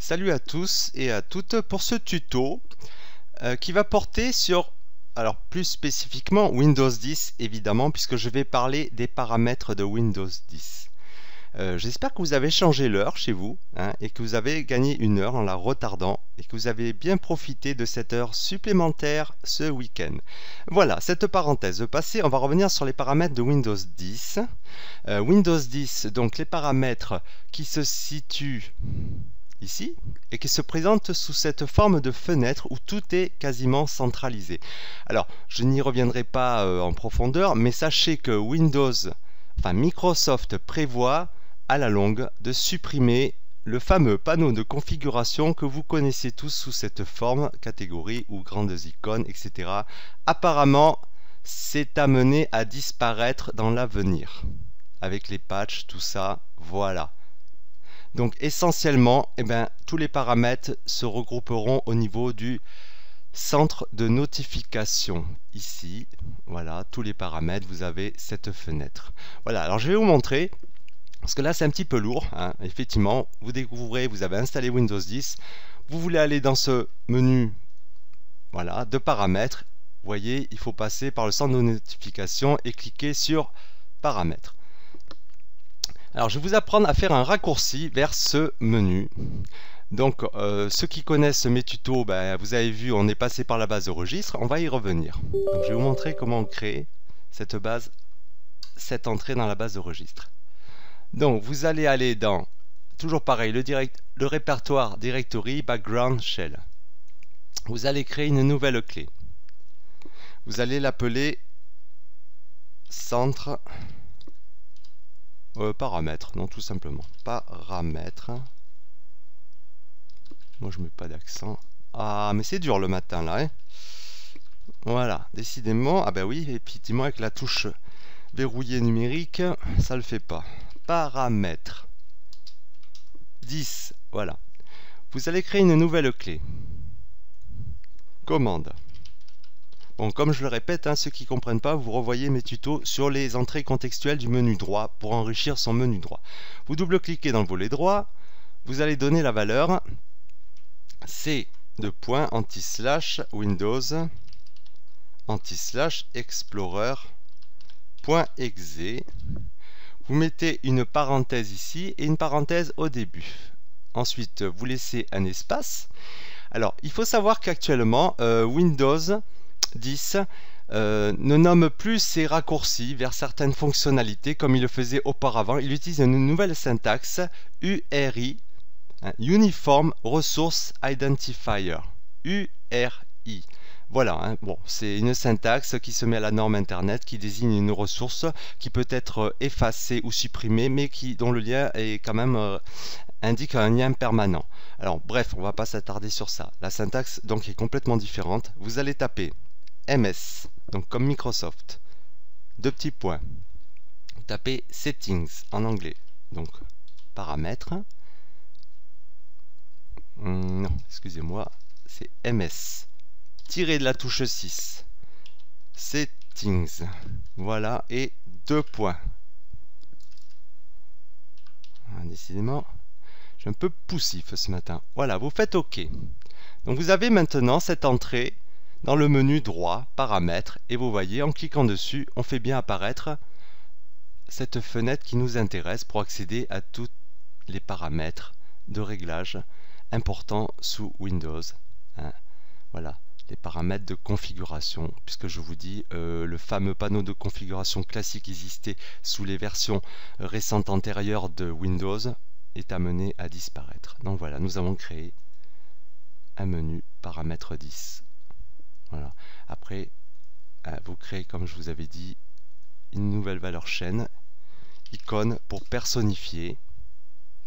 Salut à tous et à toutes pour ce tuto qui va porter sur, alors plus spécifiquement Windows 10 évidemment, puisque je vais parler des paramètres de Windows 10. J'espère que vous avez changé l'heure chez vous et que vous avez gagné une heure en la retardant et que vous avez bien profité de cette heure supplémentaire ce week-end. Voilà, cette parenthèse passée, on va revenir sur les paramètres de Windows 10. Windows 10, donc les paramètres qui se situent ici et qui se présente sous cette forme de fenêtre où tout est quasiment centralisé. Alors, je n'y reviendrai pas en profondeur, mais sachez que Microsoft prévoit à la longue de supprimer le fameux panneau de configuration que vous connaissez tous sous cette forme, catégorie ou grandes icônes, etc. Apparemment, c'est amené à disparaître dans l'avenir. Avec les patchs, tout ça, voilà. Donc essentiellement, tous les paramètres se regrouperont au niveau du centre de notification. Ici, voilà, tous les paramètres, vous avez cette fenêtre. Voilà, alors je vais vous montrer, parce que là c'est un petit peu lourd. Effectivement, vous découvrez, vous avez installé Windows 10, vous voulez aller dans ce menu voilà, de paramètres. Vous voyez, il faut passer par le centre de notification et cliquer sur paramètres. Alors, je vais vous apprendre à faire un raccourci vers ce menu. Donc, ceux qui connaissent mes tutos, vous avez vu, on est passé par la base de registre. On va y revenir. Donc, je vais vous montrer comment on crée cette cette entrée dans la base de registre. Donc, vous allez aller dans, toujours pareil, le répertoire Directory Background Shell. Vous allez créer une nouvelle clé. Vous allez l'appeler centre... paramètres, non, tout simplement. Paramètres. Moi, je mets pas d'accent. Ah, mais c'est dur le matin, là. Hein, voilà, décidément. Ah ben oui, effectivement, avec la touche verrouillée numérique, ça le fait pas. Paramètres. 10, voilà. Vous allez créer une nouvelle clé. Commande. Bon, comme je le répète, ceux qui ne comprennent pas, vous revoyez mes tutos sur les entrées contextuelles du menu droit pour enrichir son menu droit. Vous double-cliquez dans le volet droit, vous allez donner la valeur C de point anti-slash Windows anti-slash Explorer .exe. Vous mettez une parenthèse ici et une parenthèse au début. Ensuite, vous laissez un espace. Alors, il faut savoir qu'actuellement, Windows 10 ne nomme plus ses raccourcis vers certaines fonctionnalités comme il le faisait auparavant. Il utilise une nouvelle syntaxe URI, Uniform Resource Identifier, URI. Voilà, bon, c'est une syntaxe qui se met à la norme Internet, qui désigne une ressource qui peut être effacée ou supprimée, mais dont le lien est quand même indique un lien permanent. Alors bref, on ne va pas s'attarder sur ça. La syntaxe donc est complètement différente. Vous allez taper MS, donc comme Microsoft, deux petits points. Vous tapez Settings en anglais, donc paramètres. Non, excusez-moi, c'est MS. Tiré de la touche 6. Settings. Voilà, et deux points. Décidément, je suis un peu poussif ce matin. Voilà, vous faites OK. Donc vous avez maintenant cette entrée dans le menu droit, paramètres, et vous voyez, en cliquant dessus, on fait bien apparaître cette fenêtre qui nous intéresse pour accéder à tous les paramètres de réglage importants sous Windows. Voilà, les paramètres de configuration, puisque je vous dis, le fameux panneau de configuration classique existait sous les versions récentes antérieures de Windows est amené à disparaître. Donc voilà, nous avons créé un menu paramètres 10. Voilà. Après, vous créez, comme je vous avais dit, une nouvelle valeur chaîne, icône pour personnifier.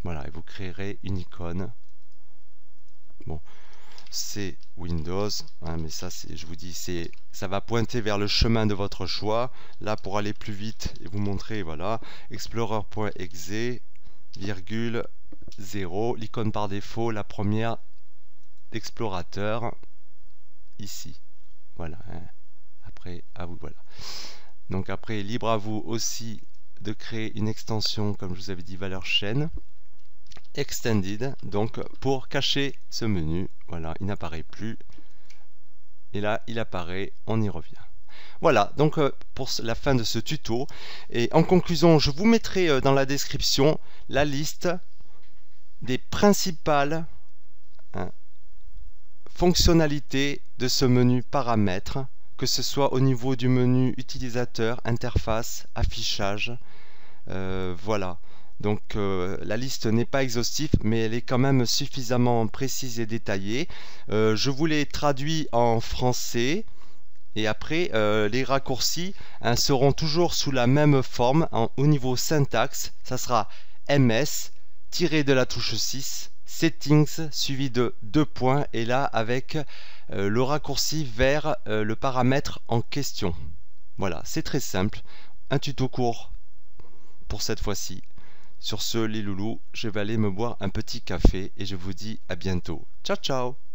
Voilà, et vous créerez une icône. Bon, c'est Windows, mais ça, je vous dis, ça va pointer vers le chemin de votre choix. Là, pour aller plus vite et vous montrer, voilà, Explorer.exe, virgule 0, l'icône par défaut, la première d'Explorateur, ici. Voilà, après à vous, voilà. Donc après, libre à vous aussi de créer une extension, comme je vous avais dit, valeur chaîne. Extended, donc pour cacher ce menu. Voilà, il n'apparaît plus. Et là, il apparaît, on y revient. Voilà, donc pour la fin de ce tuto. Et en conclusion, je vous mettrai dans la description la liste des principales fonctionnalités de ce menu paramètres, que ce soit au niveau du menu utilisateur, interface, affichage. Voilà. Donc la liste n'est pas exhaustive, mais elle est quand même suffisamment précise et détaillée. Je vous l'ai traduit en français. Et après, les raccourcis seront toujours sous la même forme au niveau syntaxe. Ça sera MS, tiré de la touche 6, Settings, suivi de 2 points, et là avec le raccourci vers le paramètre en question. Voilà, c'est très simple. Un tuto court pour cette fois-ci. Sur ce, les loulous, je vais aller me boire un petit café et je vous dis à bientôt. Ciao, ciao!